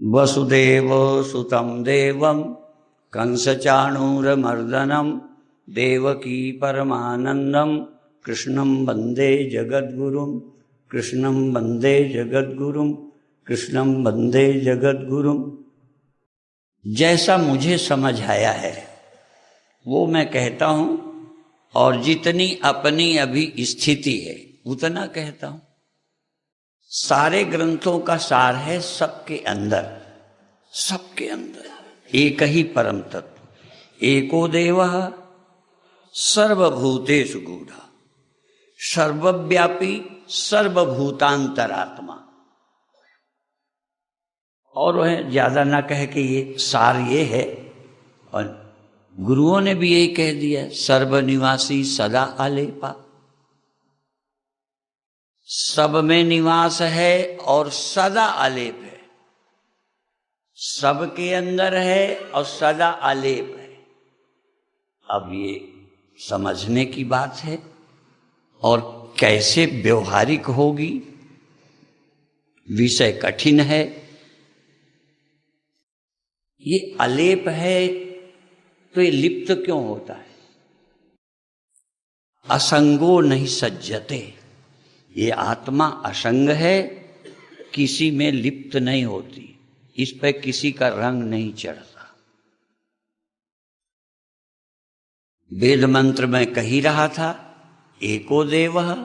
वसुदेव सुतं देवं कंसचाणूरमर्दनं देवकी परमानंदं कृष्णं वंदे जगद्गुरुं कृष्णं वंदे जगद्गुरुं कृष्णं वंदे जगद्गुरुं। जैसा मुझे समझ आया है वो मैं कहता हूँ, और जितनी अपनी अभी स्थिति है उतना कहता हूँ। सारे ग्रंथों का सार है सबके अंदर एक ही परम तत्व, एको देवः सर्वभूतेषु गूढ़ः सर्वव्यापी सर्वभूतांतरात्मा। और वह ज्यादा ना कह के ये सार ये है, और गुरुओं ने भी यही कह दिया, सर्वनिवासी सदा आलेपा। सब में निवास है और सदा आलेप है, सबके अंदर है और सदा आलेप है। अब ये समझने की बात है, और कैसे व्यवहारिक होगी विषय कठिन है। ये अलेप है तो ये लिप्त क्यों होता है? असंगो नहीं सज्जते, ये आत्मा असंग है, किसी में लिप्त नहीं होती, इस पे किसी का रंग नहीं चढ़ता। वेद मंत्र में कही रहा था, एको देवः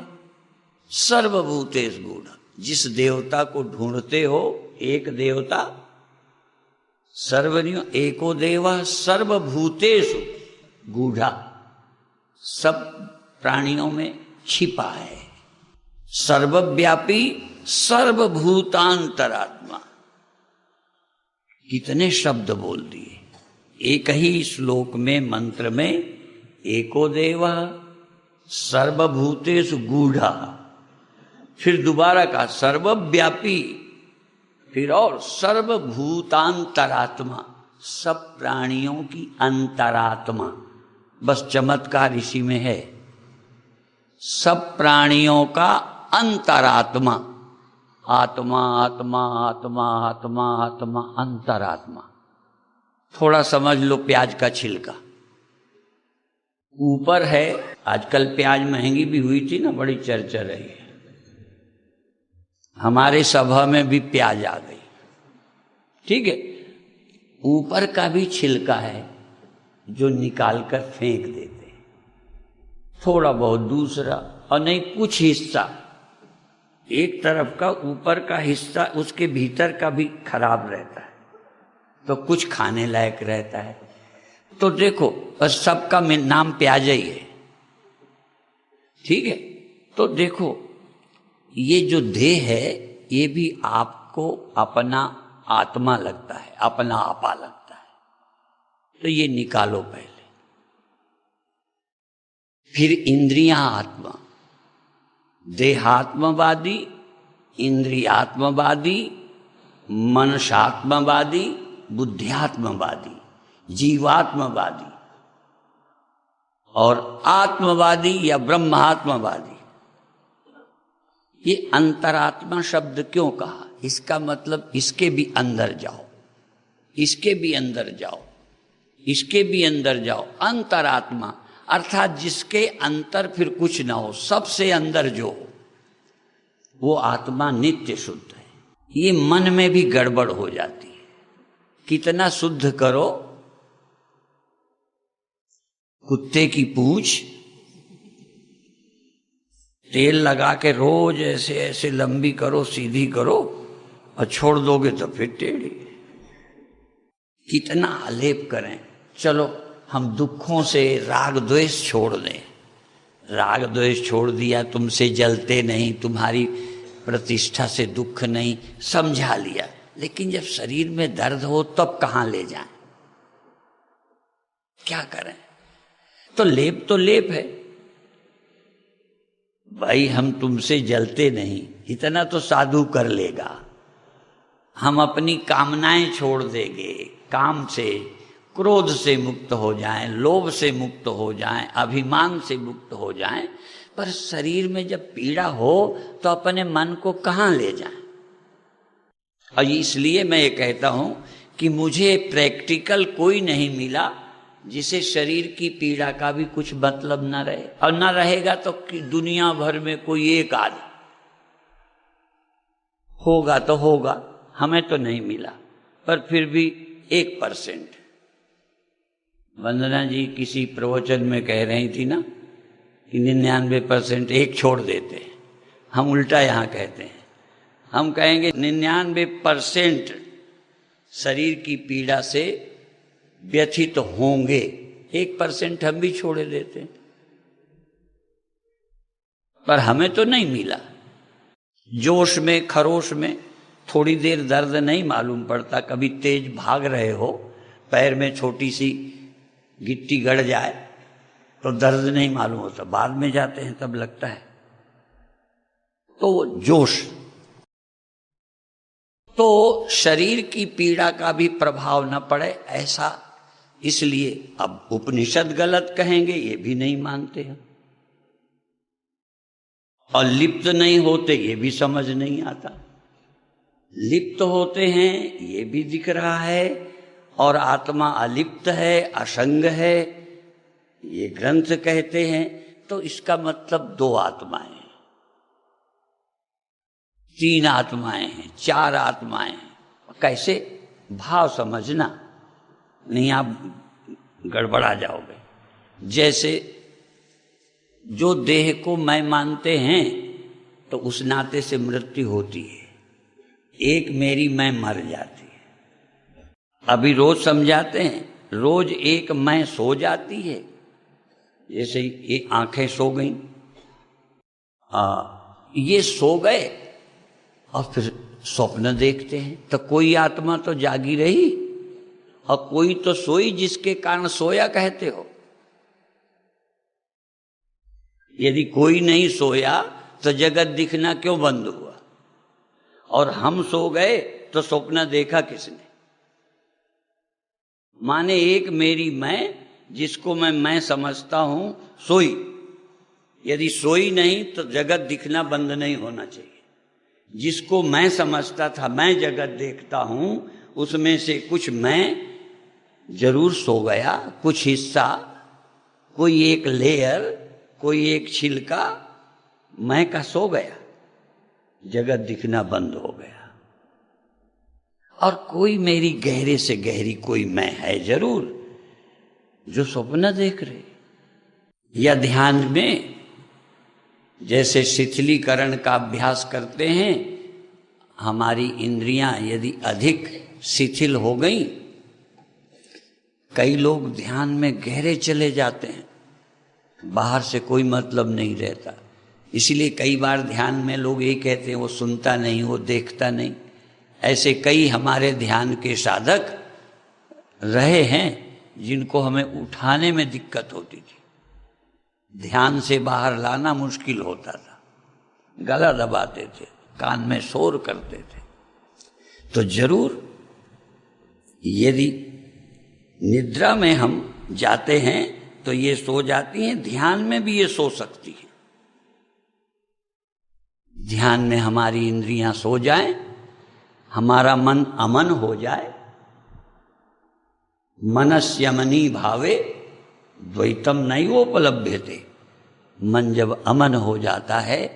सर्वभूतेषु गूढ़ः। जिस देवता को ढूंढते हो एक देवता, सर्वनियो एको देवः सर्वभूतेषु गूढ़ः, सब प्राणियों में छिपा है। सर्वव्यापी सर्वभूतांतरात्मा। कितने शब्द बोल दिए एक ही श्लोक में, मंत्र में। एको देवः सर्वभूतेषु गूढ़ः, फिर दोबारा कहा सर्वव्यापी, फिर और सर्वभूतांतरात्मा, सब प्राणियों की अंतरात्मा। बस चमत्कार इसी में है, सब प्राणियों का अंतरात्मा। आत्मा आत्मा आत्मा आत्मा आत्मा अंतरात्मा। थोड़ा समझ लो प्याज का छिलका ऊपर है। आजकल प्याज महंगी भी हुई थी ना, बड़ी चर्चा रही है। हमारे सभा में भी प्याज आ गई, ठीक है। ऊपर का भी छिलका है जो निकाल कर फेंक देते, थोड़ा बहुत दूसरा, और नहीं कुछ हिस्सा। एक तरफ का ऊपर का हिस्सा उसके भीतर का भी खराब रहता है, तो कुछ खाने लायक रहता है। तो देखो बस सबका नाम प्याज ही है, ठीक है। तो देखो ये जो देह है ये भी आपको अपना आत्मा लगता है, अपना आपा लगता है। तो ये निकालो पहले। फिर इंद्रियां आत्मा, देहात्मवादी, इंद्रियात्मवादी, मनसात्मवादी, बुद्धियात्मवादी, जीवात्मवादी और आत्मवादी या ब्रह्मात्मवादी। ये अंतरात्मा शब्द क्यों कहा? इसका मतलब इसके भी अंदर जाओ, इसके भी अंदर जाओ, इसके भी अंदर जाओ। अंतरात्मा अर्थात जिसके अंतर फिर कुछ ना हो, सबसे अंदर जो हो, वो आत्मा नित्य शुद्ध है। ये मन में भी गड़बड़ हो जाती है, कितना शुद्ध करो। कुत्ते की पूंछ तेल लगा के रोज ऐसे ऐसे लंबी करो, सीधी करो, और छोड़ दोगे तो फिर टेढ़ी। कितना आलेप करें। चलो हम दुखों से राग द्वेष छोड़ दें। राग द्वेष छोड़ दिया, तुमसे जलते नहीं, तुम्हारी प्रतिष्ठा से दुख नहीं, समझा लिया। लेकिन जब शरीर में दर्द हो तब कहाँ ले जाएं? क्या करें? तो लेप है भाई, हम तुमसे जलते नहीं, इतना तो साधु कर लेगा। हम अपनी कामनाएं छोड़ देंगे, काम से क्रोध से मुक्त हो जाएं, लोभ से मुक्त हो जाएं, अभिमान से मुक्त हो जाएं। पर शरीर में जब पीड़ा हो तो अपने मन को कहाँ ले जाएं? और इसलिए मैं ये कहता हूं कि मुझे प्रैक्टिकल कोई नहीं मिला जिसे शरीर की पीड़ा का भी कुछ मतलब न रहे, और न रहेगा तो दुनिया भर में कोई एक आदमी होगा तो होगा, हमें तो नहीं मिला। पर फिर भी 1%। वंदना जी किसी प्रवचन में कह रही थी ना कि 99% एक छोड़ देते हैं। हम उल्टा यहाँ कहते हैं, हम कहेंगे 99% शरीर की पीड़ा से व्यथित होंगे, 1% हम भी छोड़ देते हैं। पर हमें तो नहीं मिला। जोश में खरोश में थोड़ी देर दर्द नहीं मालूम पड़ता, कभी तेज भाग रहे हो, पैर में छोटी सी गिट्टी गड़ जाए तो दर्द नहीं मालूम होता, बाद में जाते हैं तब लगता है। तो जोश, तो शरीर की पीड़ा का भी प्रभाव न पड़े ऐसा, इसलिए अब उपनिषद गलत कहेंगे ये भी नहीं मानते हैं, और लिप्त नहीं होते ये भी समझ नहीं आता। लिप्त होते हैं ये भी दिख रहा है, और आत्मा अलिप्त है, असंग है, ये ग्रंथ कहते हैं। तो इसका मतलब 2 आत्माएं हैं, 3 आत्माएं हैं, 4 आत्माएं हैं। कैसे? भाव समझना, नहीं आप गड़बड़ा जाओगे। जैसे जो देह को मैं मानते हैं तो उस नाते से मृत्यु होती है, एक मेरी मैं मर जाती है। अभी रोज समझाते हैं, रोज एक मैं सो जाती है। जैसे ये आंखें सो गई, ये सो गए और फिर स्वप्न देखते हैं, तो कोई आत्मा तो जागी रही और कोई तो सोई जिसके कारण सोया कहते हो। यदि कोई नहीं सोया तो जगत दिखना क्यों बंद हुआ? और हम सो गए तो स्वप्न देखा किसने? माने एक मेरी मैं, जिसको मैं समझता हूं, सोई। यदि सोई नहीं तो जगत दिखना बंद नहीं होना चाहिए। जिसको मैं समझता था, मैं जगत देखता हूं, उसमें से कुछ मैं जरूर सो गया, कुछ हिस्सा, कोई एक लेयर, कोई एक छिलका मैं का सो गया, जगत दिखना बंद हो गया। और कोई मेरी गहरे से गहरी कोई मैं है जरूर, जो स्वप्न देख रहे। या ध्यान में जैसे शिथिलीकरण का अभ्यास करते हैं, हमारी इंद्रियां यदि अधिक शिथिल हो गई, कई लोग ध्यान में गहरे चले जाते हैं, बाहर से कोई मतलब नहीं रहता। इसीलिए कई बार ध्यान में लोग यही कहते हैं वो सुनता नहीं, वो देखता नहीं। ऐसे कई हमारे ध्यान के साधक रहे हैं जिनको हमें उठाने में दिक्कत होती थी, ध्यान से बाहर लाना मुश्किल होता था, गला दबाते थे, कान में शोर करते थे। तो जरूर यदि निद्रा में हम जाते हैं तो ये सो जाती हैं, ध्यान में भी ये सो सकती है। ध्यान में हमारी इंद्रियां सो जाएं, हमारा मन अमन हो जाए। मनस्यमनी भावे द्वैतम नैवोपलभ्यते। मन जब अमन हो जाता है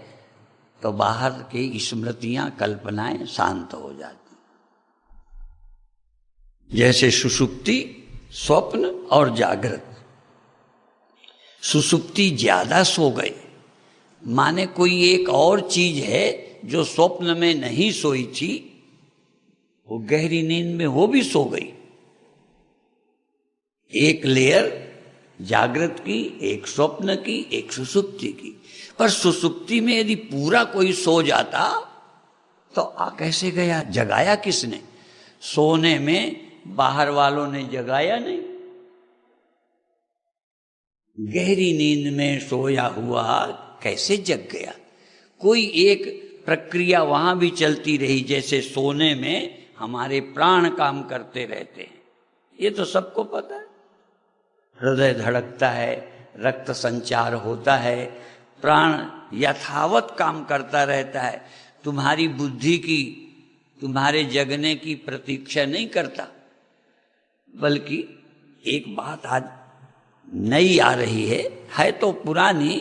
तो बाहर की स्मृतियां, कल्पनाएं शांत हो जाती। जैसे सुषुप्ति, स्वप्न और जागृत। सुषुप्ति ज्यादा सो गए, माने कोई एक और चीज है जो स्वप्न में नहीं सोई थी, वो गहरी नींद में वो भी सो गई। एक लेयर जागृत की, एक स्वप्न की, एक सुषुप्ति की। पर सुषुप्ति में यदि पूरा कोई सो जाता तो कैसे गया? जगाया किसने? सोने में बाहर वालों ने जगाया नहीं। गहरी नींद में सोया हुआ कैसे जग गया? कोई एक प्रक्रिया वहां भी चलती रही। जैसे सोने में हमारे प्राण काम करते रहते हैं, ये तो सबको पता है। हृदय धड़कता है, रक्त संचार होता है, प्राण यथावत काम करता रहता है। तुम्हारी बुद्धि की, तुम्हारे जगने की प्रतीक्षा नहीं करता, बल्कि एक बात आज नई आ रही है तो पुरानी,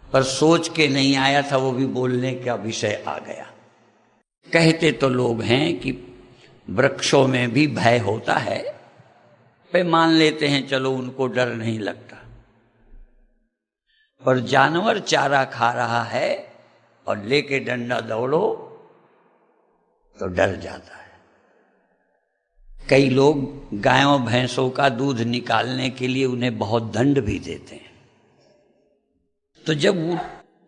पर सोच के नहीं आया था, वो भी बोलने का विषय आ गया। कहते तो लोग हैं कि वृक्षों में भी भय होता है, पे मान लेते हैं, चलो उनको डर नहीं लगता। पर जानवर चारा खा रहा है और लेके डंडा दौड़ो तो डर जाता है। कई लोग गायों भैंसों का दूध निकालने के लिए उन्हें बहुत दंड भी देते हैं। तो जब वो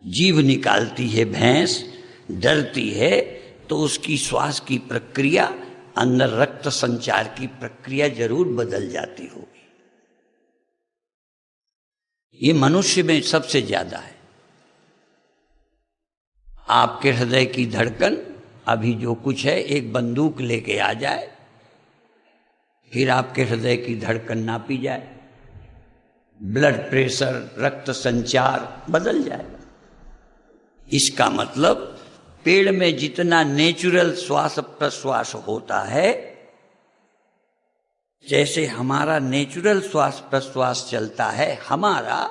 जीभ निकालती है भैंस, डरती है, तो उसकी श्वास की प्रक्रिया, अंदर रक्त संचार की प्रक्रिया जरूर बदल जाती होगी। ये मनुष्य में सबसे ज्यादा है। आपके हृदय की धड़कन अभी जो कुछ है, एक बंदूक लेके आ जाए, फिर आपके हृदय की धड़कन नापी जाए, ब्लड प्रेशर, रक्त संचार बदल जाएगा। इसका मतलब पेड़ में जितना नेचुरल श्वास प्रश्वास होता है, जैसे हमारा नेचुरल श्वास प्रश्वास चलता है हमारा,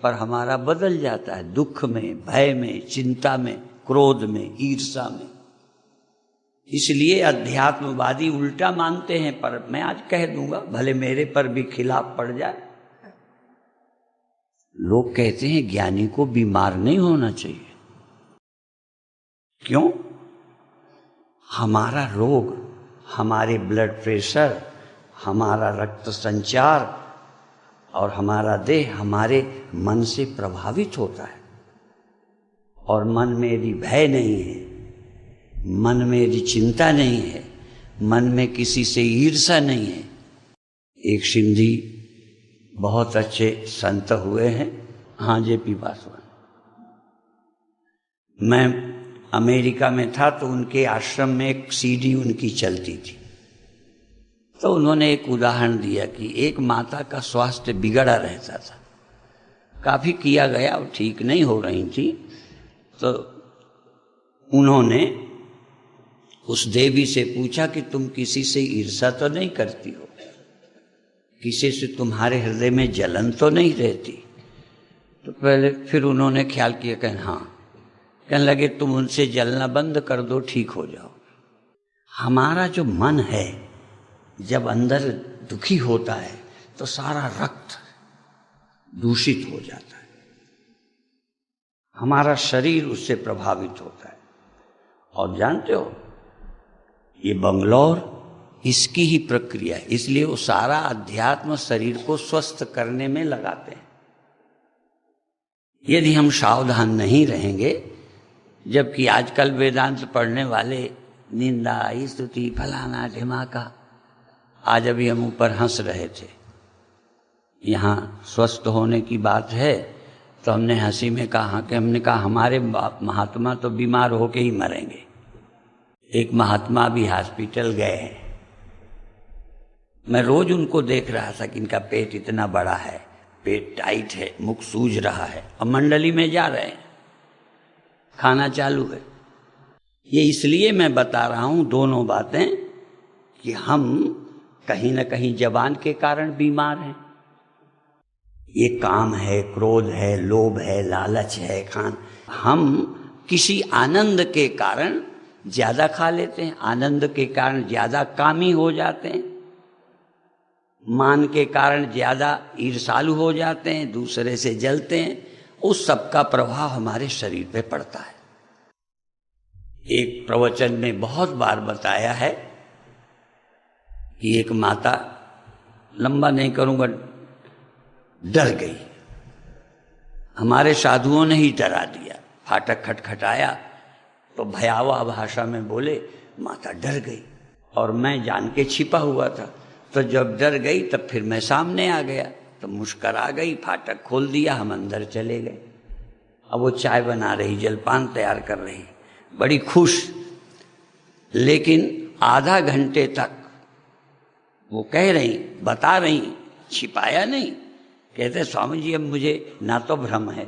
पर हमारा बदल जाता है दुख में, भय में, चिंता में, क्रोध में, ईर्ष्या में। इसलिए अध्यात्मवादी उल्टा मानते हैं, पर मैं आज कह दूंगा, भले मेरे पर भी खिलाफ पड़ जाए। लोग कहते हैं ज्ञानी को बीमार नहीं होना चाहिए। क्यों? हमारा रोग, हमारे ब्लड प्रेशर, हमारा रक्त संचार और हमारा देह हमारे मन से प्रभावित होता है। और मन में यदि भय नहीं है, मन में यदि चिंता नहीं है, मन में किसी से ईर्ष्या नहीं है। एक सिंधी बहुत अच्छे संत हुए हैं, जेपी पासवान। मैं अमेरिका में था तो उनके आश्रम में एक सीडी उनकी चलती थी। तो उन्होंने एक उदाहरण दिया कि एक माता का स्वास्थ्य बिगड़ा रहता था, काफी किया गया और ठीक नहीं हो रही थी। तो उन्होंने उस देवी से पूछा कि तुम किसी से ईर्ष्या तो नहीं करती हो, किसी से तुम्हारे हृदय में जलन तो नहीं रहती? तो पहले फिर उन्होंने ख्याल किया, कहने लगे तुम उनसे जलना बंद कर दो, ठीक हो जाओ। हमारा जो मन है जब अंदर दुखी होता है तो सारा रक्त दूषित हो जाता है, हमारा शरीर उससे प्रभावित होता है। और जानते हो, ये बंगलौर इसकी ही प्रक्रिया है। इसलिए वो सारा अध्यात्म शरीर को स्वस्थ करने में लगाते हैं। यदि हम सावधान नहीं रहेंगे, जबकि आजकल वेदांत पढ़ने वाले निंदा, स्तुति, फलाना ढिमाका, आज अभी हम ऊपर हंस रहे थे। यहाँ स्वस्थ होने की बात है तो हमने हंसी में कहा कि हमने कहा हमारे महात्मा तो बीमार होके ही मरेंगे। एक महात्मा भी हॉस्पिटल गए हैं, मैं रोज उनको देख रहा था कि इनका पेट इतना बड़ा है, पेट टाइट है, मुख सूज रहा है, और मंडली में जा रहे हैं, खाना चालू है। ये इसलिए मैं बता रहा हूं दोनों बातें कि हम कहीं न कहीं जबान के कारण बीमार हैं। ये काम है, क्रोध है, लोभ है, लालच है, हम किसी आनंद के कारण ज्यादा खा लेते हैं, आनंद के कारण ज्यादा कामी हो जाते हैं, मान के कारण ज्यादा ईर्ष्यालु हो जाते हैं, दूसरे से जलते हैं। उस सब का प्रभाव हमारे शरीर पे पड़ता है। एक प्रवचन में बहुत बार बताया है कि एक माता, लंबा नहीं करूंगा, डर गई। हमारे साधुओं ने ही डरा दिया। फाटक खटखटाया तो भयावह भाषा में बोले, माता डर गई। और मैं जान के छिपा हुआ था, तो जब डर गई तब फिर मैं सामने आ गया, तो मुस्कुरा गई, फाटक खोल दिया, हम अंदर चले गए। अब वो चाय बना रही, जलपान तैयार कर रही, बड़ी खुश। लेकिन आधा घंटे तक वो कह रही, बता रही, छिपाया नहीं। कहते स्वामी जी अब मुझे ना तो भ्रम है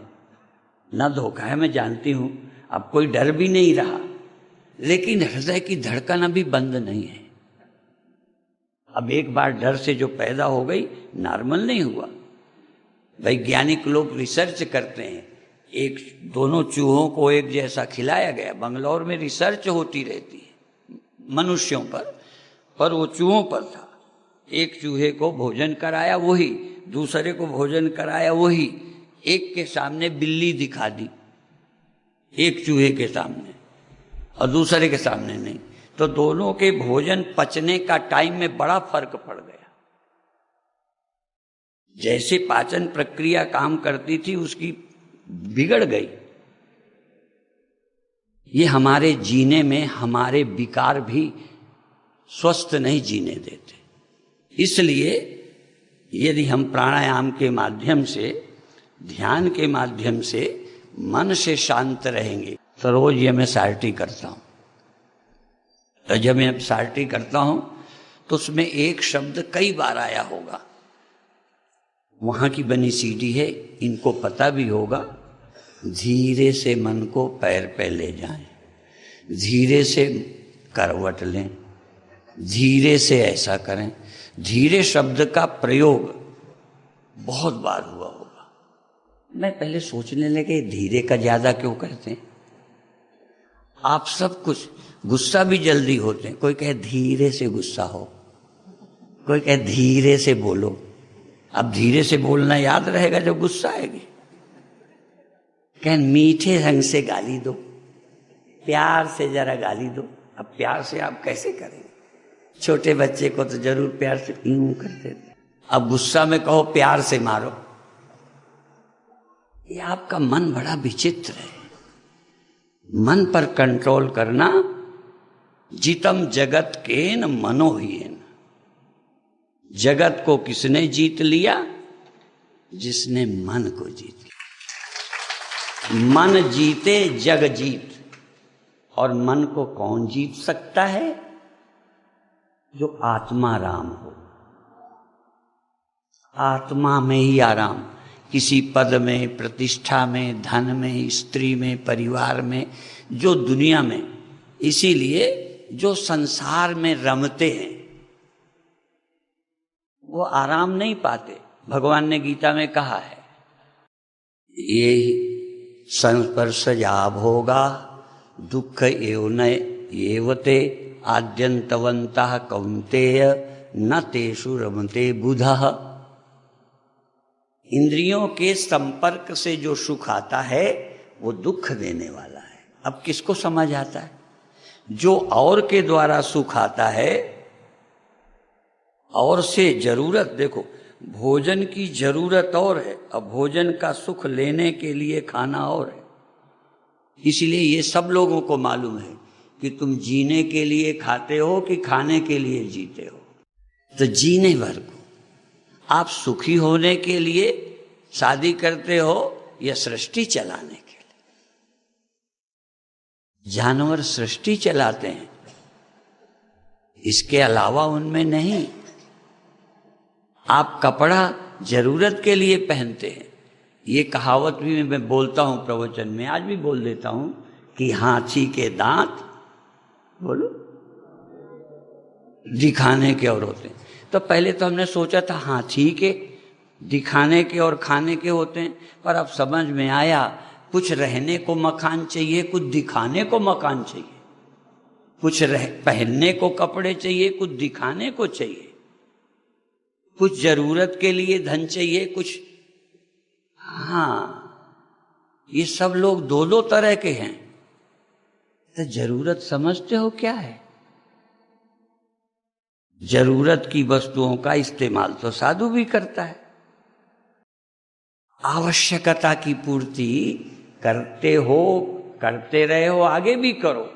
ना धोखा है, मैं जानती हूं, अब कोई डर भी नहीं रहा, लेकिन हृदय की धड़कन अभी बंद नहीं है। अब एक बार डर से जो पैदा हो गई, नॉर्मल नहीं हुआ। वैज्ञानिक लोग रिसर्च करते हैं, दोनों चूहों को एक जैसा खिलाया गया, बंगलौर में रिसर्च होती रहती है मनुष्यों पर वो चूहों पर था। एक चूहे को भोजन कराया वही, दूसरे को भोजन कराया वही, एक के सामने बिल्ली दिखा दी, एक चूहे के सामने और दूसरे के सामने नहीं, तो दोनों के भोजन पचने का टाइम में बड़ा फर्क पड़ गया। जैसे पाचन प्रक्रिया काम करती थी उसकी बिगड़ गई। ये हमारे जीने में हमारे विकार भी स्वस्थ नहीं जीने देते। इसलिए यदि हम प्राणायाम के माध्यम से, ध्यान के माध्यम से मन से शांत रहेंगे, तो रोज ये मैं सारटी करता हूं। तो जब मैं सारटी करता हूं तो उसमें एक शब्द कई बार आया होगा, वहां की बनी सीढ़ी है, इनको पता भी होगा। धीरे से मन को पैर पे ले जाएं, धीरे से करवट लें, धीरे से ऐसा करें। धीरे शब्द का प्रयोग बहुत बार हुआ होगा। मैं पहले सोचने लगे धीरे का ज्यादा क्यों कहते हैं। आप सब कुछ, गुस्सा भी जल्दी होते हैं, कोई कहे धीरे से गुस्सा हो, कोई कहे धीरे से बोलो। अब धीरे से बोलना याद रहेगा जब गुस्सा आएगी। कह मीठे ढंग से गाली दो, प्यार से जरा गाली दो। अब प्यार से आप कैसे करेंगे? छोटे बच्चे को तो जरूर प्यार से यूं करते थे, अब गुस्सा में कहो प्यार से मारो। ये आपका मन बड़ा विचित्र है। मन पर कंट्रोल करना, जितम जगत केन मनोहीन। जगत को किसने जीत लिया? जिसने मन को जीत लिया। मन जीते जग जीत। और मन को कौन जीत सकता है? जो आत्मा राम हो। आत्मा में ही आराम, किसी पद में, प्रतिष्ठा में, धन में, स्त्री में, परिवार में, जो दुनिया में। इसीलिए जो संसार में रमते हैं वो आराम नहीं पाते। भगवान ने गीता में कहा है, ये संस्पर्शजा भोगा दुख एवं एवते आद्यंतवंतः कौन्तेय न तेषु रमते बुधः। इंद्रियों के संपर्क से जो सुख आता है वो दुख देने वाला है। अब किसको समझ आता है? जो और के द्वारा सुख आता है, और से जरूरत, देखो भोजन की जरूरत और है, अब भोजन का सुख लेने के लिए खाना और है। इसलिए ये सब लोगों को मालूम है कि तुम जीने के लिए खाते हो कि खाने के लिए जीते हो। तो जीने भर को आप सुखी होने के लिए शादी करते हो या सृष्टि चलाने के लिए? जानवर सृष्टि चलाते हैं, इसके अलावा उनमें नहीं। आप कपड़ा जरूरत के लिए पहनते हैं। ये कहावत भी मैं बोलता हूं प्रवचन में, आज भी बोल देता हूं कि हाथी के दांत, बोलो, दिखाने के और होते हैं। तो पहले तो हमने सोचा था हाथी के दिखाने के और खाने के होते हैं, पर अब समझ में आया कुछ रहने को मकान चाहिए, कुछ दिखाने को मकान चाहिए, कुछ पहनने को कपड़े चाहिए, कुछ दिखाने को चाहिए, कुछ जरूरत के लिए धन चाहिए, कुछ। हाँ, ये सब लोग दो दो तरह के हैं। तो जरूरत समझते हो क्या है? जरूरत की वस्तुओं का इस्तेमाल तो साधु भी करता है। आवश्यकता की पूर्ति करते हो, करते रहे हो, आगे भी करो।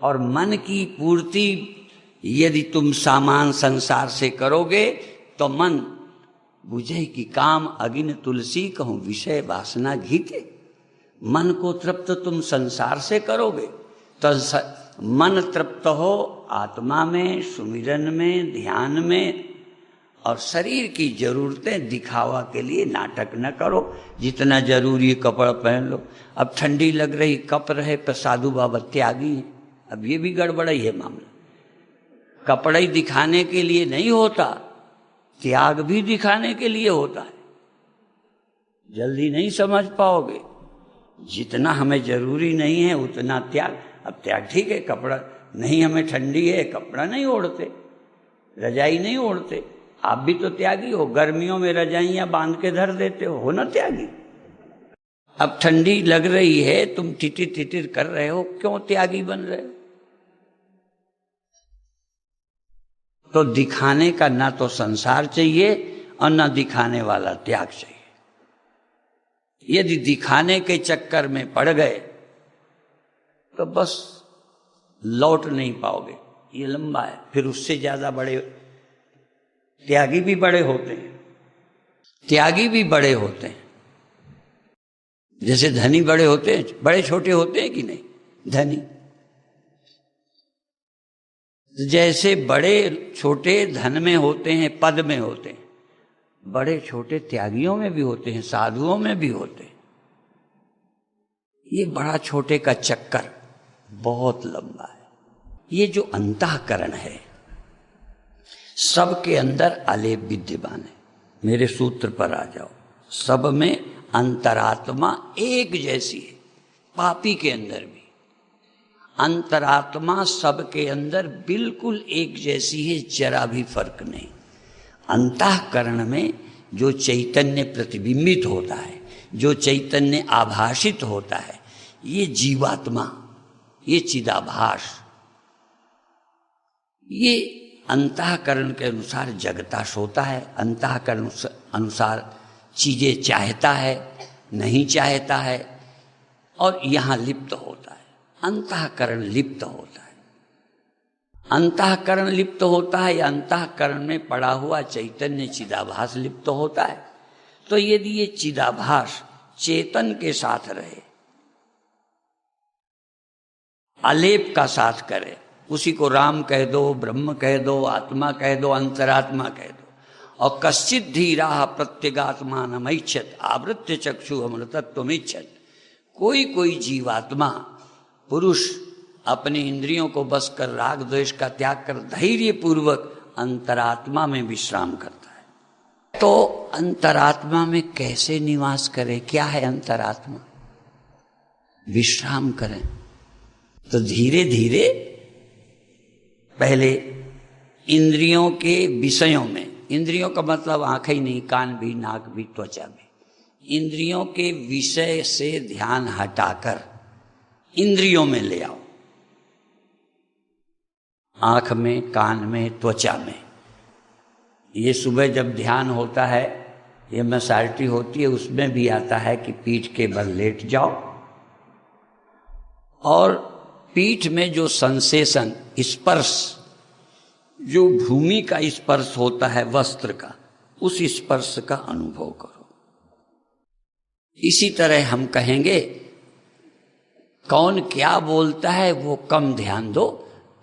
और मन की पूर्ति यदि तुम सामान संसार से करोगे तो मन बुझे कि काम अगिन तुलसी कहूं विषय वासना घीते। मन को तृप्त तुम संसार से करोगे तो मन तृप्त हो आत्मा में, सुमिरन में, ध्यान में, और शरीर की जरूरतें दिखावा के लिए नाटक न करो। जितना जरूरी है कपड़ा पहन लो। अब ठंडी लग रही, कप रहे पर साधु बाबा त्यागी है। अब ये भी गड़बड़ाई है मामला। कपड़ा ही दिखाने के लिए नहीं होता, त्याग भी दिखाने के लिए होता है। जल्दी नहीं समझ पाओगे। जितना हमें जरूरी नहीं है उतना त्याग। अब त्याग ठीक है, कपड़ा नहीं, हमें ठंडी है, कपड़ा नहीं ओढ़ते, रजाई नहीं ओढ़ते। आप भी तो त्यागी हो। गर्मियों में रजाइयां बांध के धर देते हो ना त्यागी। अब ठंडी लग रही है, तुम टिटिर टिटिर कर रहे हो, क्यों त्यागी बन रहे हो? तो दिखाने का ना तो संसार चाहिए और ना दिखाने वाला त्याग चाहिए। यदि दिखाने के चक्कर में पड़ गए तो बस लौट नहीं पाओगे। ये लंबा है। फिर उससे ज्यादा बड़े त्यागी भी बड़े होते हैं, त्यागी भी बड़े होते हैं। जैसे धनी बड़े होते हैं, बड़े छोटे होते हैं कि नहीं? धनी जैसे बड़े छोटे धन में होते हैं, पद में होते हैं, बड़े छोटे त्यागियों में भी होते हैं, साधुओं में भी होते हैं। ये बड़ा छोटे का चक्कर बहुत लंबा है। ये जो अंतःकरण है सबके अंदर अलेप विद्यमान है। मेरे सूत्र पर आ जाओ। सब में अंतरात्मा एक जैसी है। पापी के अंदर भी अंतरात्मा सबके अंदर बिल्कुल एक जैसी है, जरा भी फर्क नहीं। अंतःकरण में जो चैतन्य प्रतिबिंबित होता है, जो चैतन्य आभाषित होता है, ये जीवात्मा, ये चिदाभास, ये अंतःकरण के अनुसार जगता सोता है, अंतःकरण अनुसार चीजें चाहता है, नहीं चाहता है, और यहां लिप्त होता है। अंतःकरण लिप्त होता है। अंतःकरण लिप्त होता है या अंतःकरण में पड़ा हुआ चैतन्य चिदाभास लिप्त होता है। तो यदि ये चिदाभास चेतन के साथ रहे, अलेप का साथ करे, उसी को राम कह दो, ब्रह्म कह दो, आत्मा कह दो, अंतरात्मा कह दो, और कश्चित धीरा प्रत्यगात्मानमैच्छत् आवृत्य चक्षु अमृतत्वमिच्छत्। कोई कोई जीवात्मा पुरुष अपनी इंद्रियों को बस कर राग द्वेष का त्याग कर धैर्य पूर्वक अंतरात्मा में विश्राम करता है। तो अंतरात्मा में कैसे निवास करे? क्या है अंतरात्मा? विश्राम करें। तो धीरे धीरे पहले इंद्रियों के विषयों में, इंद्रियों का मतलब आंखें ही नहीं, कान भी, नाक भी, त्वचा भी, इंद्रियों के विषय से ध्यान हटाकर इंद्रियों में ले आओ। आंख में, कान में, त्वचा में। ये सुबह जब ध्यान होता है, ये मैसार्टी होती है, उसमें भी आता है कि पीठ के बल लेट जाओ और पीठ में जो सेंसेशन, स्पर्श, जो भूमि का स्पर्श होता है वस्त्र का, उस स्पर्श का अनुभव करो। इसी तरह हम कहेंगे कौन क्या बोलता है वो कम ध्यान दो,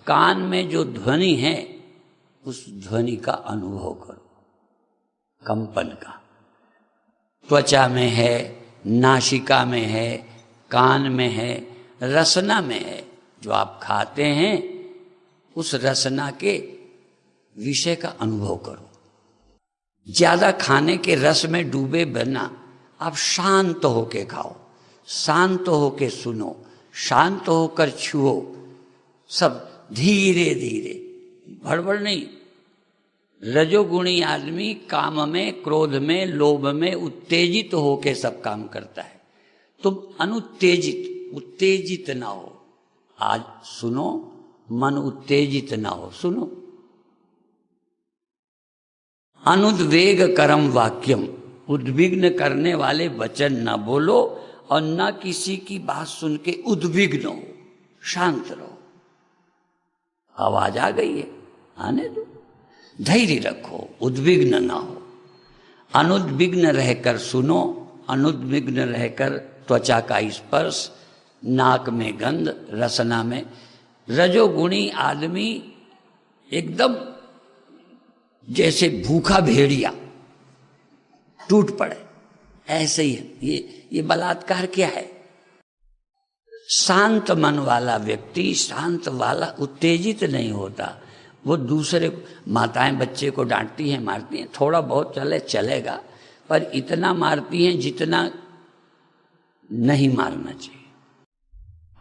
कान में जो ध्वनि है उस ध्वनि का अनुभव करो, कंपन का। त्वचा में है, नासिका में है, कान में है, रसना में है। जो आप खाते हैं उस रसना के विषय का अनुभव करो। ज्यादा खाने के रस में डूबे बिना आप शांत होके खाओ, शांत होके सुनो, शांत होकर छुओ, सब धीरे धीरे, भड़बड़ नहीं। रजोगुणी आदमी काम में, क्रोध में, लोभ में उत्तेजित होके सब काम करता है। तुम अनुत्तेजित, उत्तेजित ना हो। आज सुनो, मन उत्तेजित ना हो, सुनो। अनुद्वेग करम वाक्यम, उद्विग्न करने वाले वचन न बोलो और न किसी की बात सुन के उद्विग्न हो, शांत रहो। आवाज आ गई है, आने दो, धैर्य रखो, उद्विग्न ना हो। अनुद्विग्न रहकर सुनो, अनुद्विग्न रहकर त्वचा का स्पर्श, नाक में गंध, रसना में। रजोगुणी आदमी एकदम जैसे भूखा भेड़िया टूट पड़े, ऐसे ही है। ये बलात्कार क्या है? शांत मन वाला व्यक्ति, शांत वाला उत्तेजित नहीं होता। वो दूसरे, माताएं बच्चे को डांटती हैं, मारती हैं, थोड़ा बहुत चलेगा, पर इतना मारती हैं जितना नहीं मारना चाहिए।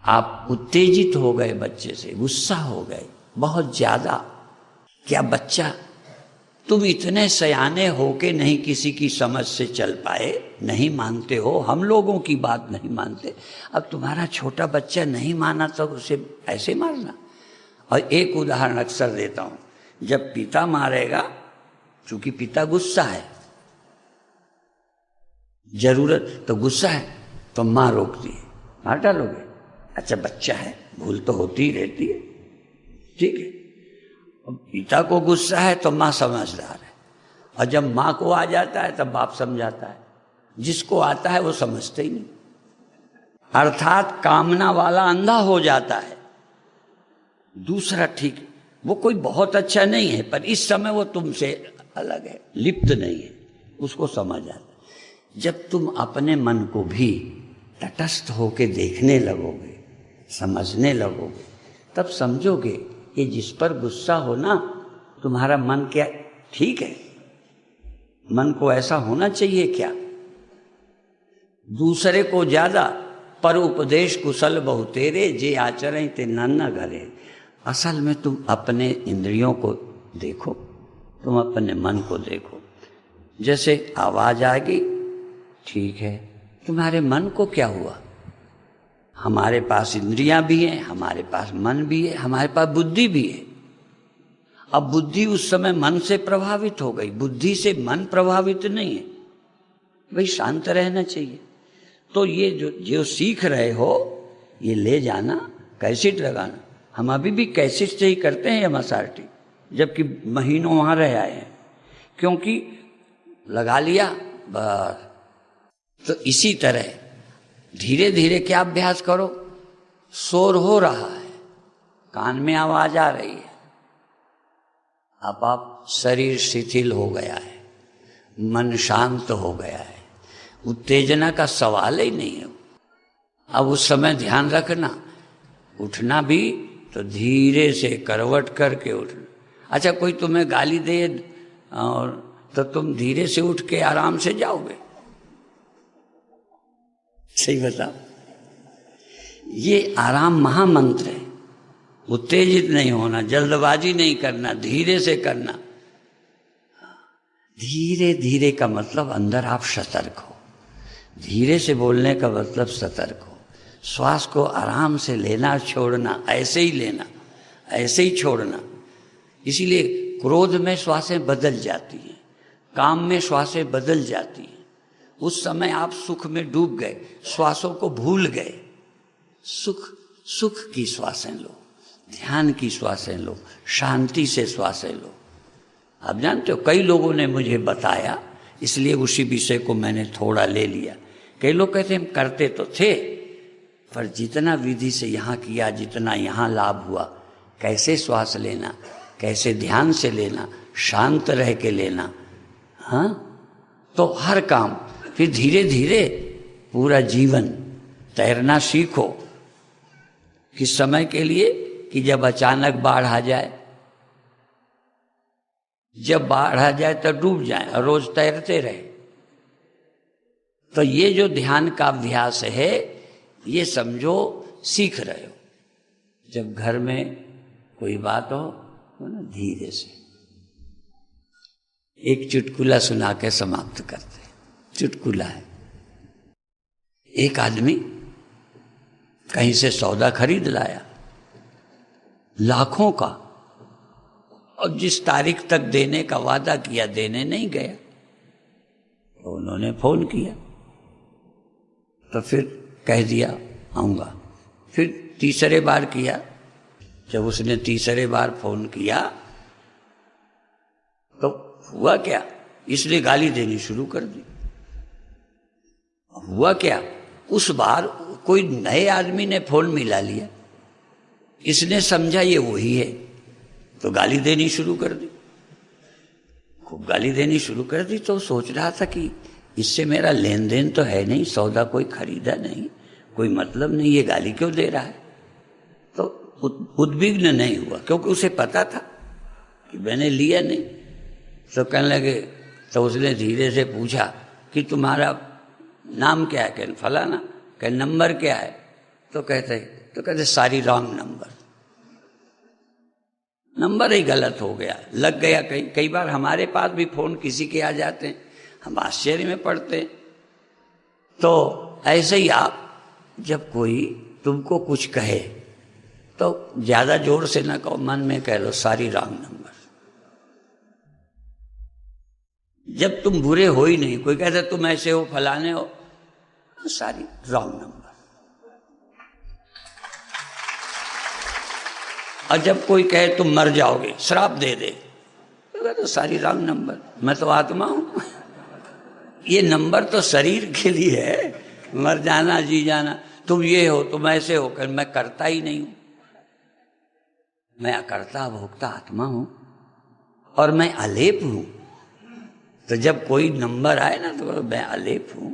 आप उत्तेजित हो गए, बच्चे से गुस्सा हो गए बहुत ज्यादा। क्या बच्चा, तुम इतने सयाने हो के नहीं किसी की समझ से चल पाए, नहीं मानते हो, हम लोगों की बात नहीं मानते, अब तुम्हारा छोटा बच्चा नहीं माना तो उसे ऐसे मारना। और एक उदाहरण अक्सर देता हूं, जब पिता मारेगा, चूंकि पिता गुस्सा है, जरूरत तो गुस्सा है, तो मां रोकती है, मार डालोगे, अच्छा बच्चा है, भूल तो होती ही रहती है, ठीक है। पिता को गुस्सा है तो मां समझदार है, और जब मां को आ जाता है तब बाप समझाता है। जिसको आता है वो समझते ही नहीं, अर्थात कामना वाला अंधा हो जाता है। दूसरा ठीक, वो कोई बहुत अच्छा नहीं है, पर इस समय वो तुमसे अलग है, लिप्त नहीं है, उसको समझ आता है। जब तुम अपने मन को भी तटस्थ होके देखने लगोगे, समझने लगोगे, तब समझोगे ये जिस पर गुस्सा हो ना, तुम्हारा मन क्या ठीक है? मन को ऐसा होना चाहिए क्या? दूसरे को ज्यादा पर उपदेश कुशल बहु तेरे, जे आचरण ते नन्ना घरे। असल में तुम अपने इंद्रियों को देखो, तुम अपने मन को देखो। जैसे आवाज आ गई, ठीक है, तुम्हारे मन को क्या हुआ? हमारे पास इंद्रियां भी हैं, हमारे पास मन भी है, हमारे पास बुद्धि भी है। अब बुद्धि उस समय मन से प्रभावित हो गई, बुद्धि से मन प्रभावित नहीं है, भाई शांत रहना चाहिए। तो ये जो सीख रहे हो, ये ले जाना, कैसेट लगाना। हम अभी भी कैसेट से ही करते हैं MSRT, जबकि महीनों वहां रह आए हैं, क्योंकि लगा लिया बस। तो इसी तरह धीरे धीरे क्या अभ्यास करो, शोर हो रहा है, कान में आवाज आ रही है, आप शरीर शिथिल हो गया है, मन शांत हो गया है, उत्तेजना का सवाल ही नहीं है। अब उस समय ध्यान रखना, उठना भी तो धीरे से करवट करके उठना। अच्छा, कोई तुम्हें गाली दे और तो तुम धीरे से उठ के आराम से जाओगे? सही बताओ, ये आराम महामंत्र है। उत्तेजित नहीं होना, जल्दबाजी नहीं करना, धीरे से करना। धीरे धीरे का मतलब अंदर आप सतर्क हो, धीरे से बोलने का मतलब सतर्क हो। श्वास को आराम से लेना, छोड़ना, ऐसे ही लेना, ऐसे ही छोड़ना। इसीलिए क्रोध में श्वासें बदल जाती हैं, काम में श्वासें बदल जाती हैं। उस समय आप सुख में डूब गए, श्वासों को भूल गए। सुख की श्वासें लो, ध्यान की श्वासें लो, शांति से श्वासें लो। आप जानते हो, कई लोगों ने मुझे बताया, इसलिए उसी विषय को मैंने थोड़ा ले लिया। कई लोग कहते हम करते तो थे, पर जितना विधि से यहाँ किया, जितना यहाँ लाभ हुआ, कैसे श्वास लेना, कैसे ध्यान से लेना, शांत रह के लेना, हाँ, तो हर काम। फिर धीरे धीरे पूरा जीवन तैरना सीखो। किस समय के लिए? कि जब अचानक बाढ़ आ जाए, जब बाढ़ आ जाए तो डूब जाए और रोज तैरते रहे। तो ये जो ध्यान का अभ्यास है, ये समझो सीख रहे हो। जब घर में कोई बात हो तो ना धीरे से एक चुटकुला सुना के समाप्त करते। चुटकुला है, एक आदमी कहीं से सौदा खरीद लाया लाखों का, और जिस तारीख तक देने का वादा किया देने नहीं गया। तो उन्होंने फोन किया, तो फिर कह दिया आऊंगा। फिर तीसरे बार किया, जब उसने तीसरे बार फोन किया तो हुआ क्या, इसलिए गाली देनी शुरू कर दी। हुआ क्या, उस बार कोई नए आदमी ने फोन मिला लिया, इसने समझा ये वही है, तो गाली देनी शुरू कर दी, खूब गाली देनी शुरू कर दी। तो सोच रहा था कि इससे मेरा लेन देन तो है नहीं, सौदा कोई खरीदा नहीं, कोई मतलब नहीं, ये गाली क्यों दे रहा है। तो उद्विग्न नहीं हुआ, क्योंकि उसे पता था कि मैंने लिया नहीं। तो कहने लगे, तो उसने धीरे से पूछा कि तुम्हारा नाम क्या है? कहने फलाना। कह नंबर क्या है? तो कहते सारी रॉन्ग नंबर, नंबर ही गलत हो गया, लग गया। कई बार हमारे पास भी फोन किसी के आ जाते हैं, हम आश्चर्य में पड़ते हैं। तो ऐसे ही आप जब कोई तुमको कुछ कहे तो ज्यादा जोर से ना कहो, मन में कह लो सारी रॉन्ग नंबर। जब तुम बुरे हो ही नहीं, कोई कहता तुम ऐसे हो फलाने हो, तो सारी रॉन्ग नंबर। और जब कोई कहे तुम मर जाओगे, श्राप दे दे, तो सारी रॉन्ग नंबर, मैं तो आत्मा हूं। ये नंबर तो शरीर के लिए है, मर जाना जी जाना। तुम ये हो, तुम ऐसे हो, कर मैं करता ही नहीं हूं, मैं अकर्ता भोक्ता आत्मा हूं और मैं अलेप हूं। तो जब कोई नंबर आए ना तो मैं अलेप हूं,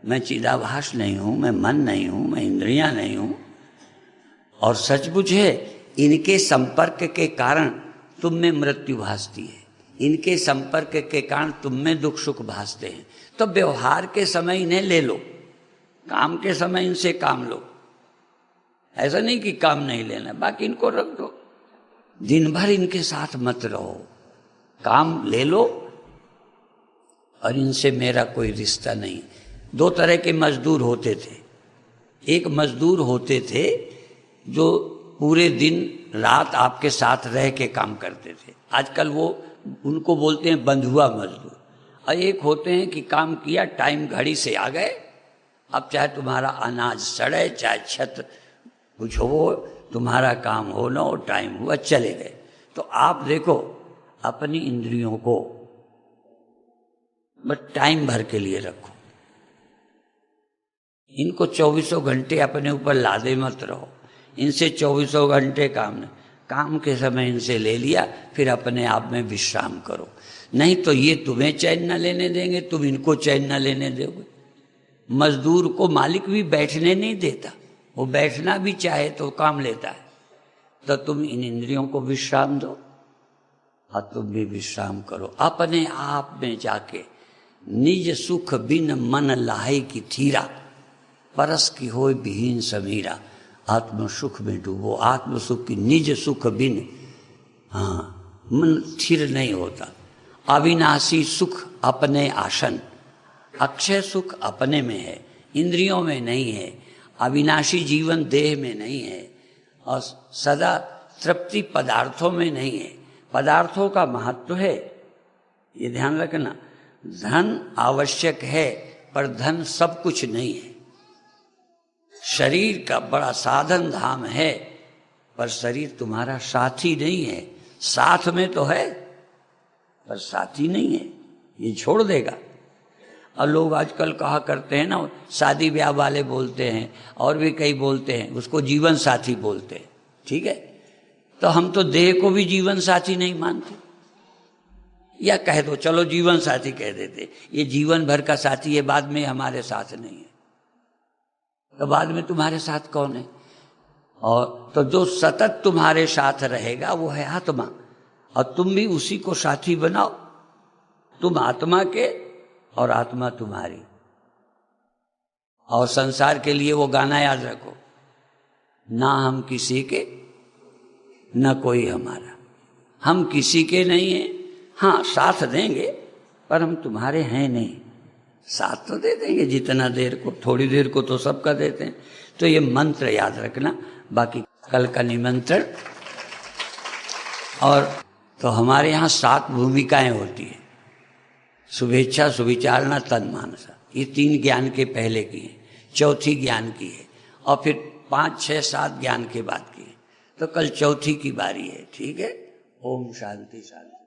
मैं चिदाभास नहीं हूं, मैं मन नहीं हूं, मैं इंद्रियां नहीं हूं। और सचमुच है, इनके संपर्क के कारण तुम में मृत्यु भासती है, इनके संपर्क के कारण तुम में दुख सुख भासते हैं। तो व्यवहार के समय इन्हें ले लो, काम के समय इनसे काम लो। ऐसा नहीं कि काम नहीं लेना, बाकी इनको रख दो, दिन भर इनके साथ मत रहो, काम ले लो और इनसे मेरा कोई रिश्ता नहीं। दो तरह के मजदूर होते थे। एक मजदूर होते थे जो पूरे दिन रात आपके साथ रह के काम करते थे, आजकल वो उनको बोलते हैं बंधुआ मजदूर। और एक होते हैं कि काम किया, टाइम घड़ी से आ गए, अब चाहे तुम्हारा अनाज सड़े, चाहे छत कुछ हो, तुम्हारा काम हो ना हो, टाइम हुआ चले गए। तो आप देखो, अपनी इंद्रियों को बस टाइम भर के लिए रखो, इनको 24 घंटे अपने ऊपर लादे मत रहो, इनसे 24 घंटे काम नहीं, काम के समय इनसे ले लिया, फिर अपने आप में विश्राम करो। नहीं तो ये तुम्हें चैन न लेने देंगे, तुम इनको चैन न लेने दोगे। मजदूर को मालिक भी बैठने नहीं देता, वो बैठना भी चाहे तो काम लेता है। तो तुम इन इंद्रियों को विश्राम दो और तुम भी विश्राम करो। अपने आप में जाके निज सुख बिन मन लाहे की थीरा, परस की होय विहीन समीरा। आत्म सुख में डूबो, आत्म सुख की निज सुख बिन, हाँ, मन स्थिर नहीं होता। अविनाशी सुख अपने आसन, अक्षय सुख अपने में है, इंद्रियों में नहीं है। अविनाशी जीवन देह में नहीं है और सदा तृप्ति पदार्थों में नहीं है। पदार्थों का महत्व है, ये ध्यान रखना। धन आवश्यक है पर धन सब कुछ नहीं है। शरीर का बड़ा साधन धाम है पर शरीर तुम्हारा साथी नहीं है। साथ में तो है पर साथी नहीं है, ये छोड़ देगा। और लोग आजकल कहा करते हैं ना, शादी ब्याह वाले बोलते हैं और भी कई बोलते हैं, उसको जीवन साथी बोलते हैं। ठीक है, तो हम तो देह को भी जीवन साथी नहीं मानते, या कह दो चलो जीवन साथी कह देते, ये जीवन भर का साथी है, बाद में हमारे साथ नहीं है। तो बाद में तुम्हारे साथ कौन है? और तो जो सतत तुम्हारे साथ रहेगा वो है आत्मा, और तुम भी उसी को साथी बनाओ। तुम आत्मा के और आत्मा तुम्हारी। और संसार के लिए वो गाना याद रखो, ना हम किसी के ना कोई हमारा। हम किसी के नहीं हैं, हाँ साथ देंगे पर हम तुम्हारे हैं नहीं। साथ तो दे देंगे जितना देर को, थोड़ी देर को तो सबका देते हैं। तो ये मंत्र याद रखना। बाकी कल का निमंत्रण। और तो हमारे यहाँ 7 भूमिकाएं होती है, शुभेच्छा, सुविचारणा, तन मानसा। ये 3 ज्ञान के पहले की है, चौथी ज्ञान की है, और फिर 5, 6, 7 ज्ञान के बाद की है। तो कल चौथी की बारी है। ठीक है, ओम शांति शांति।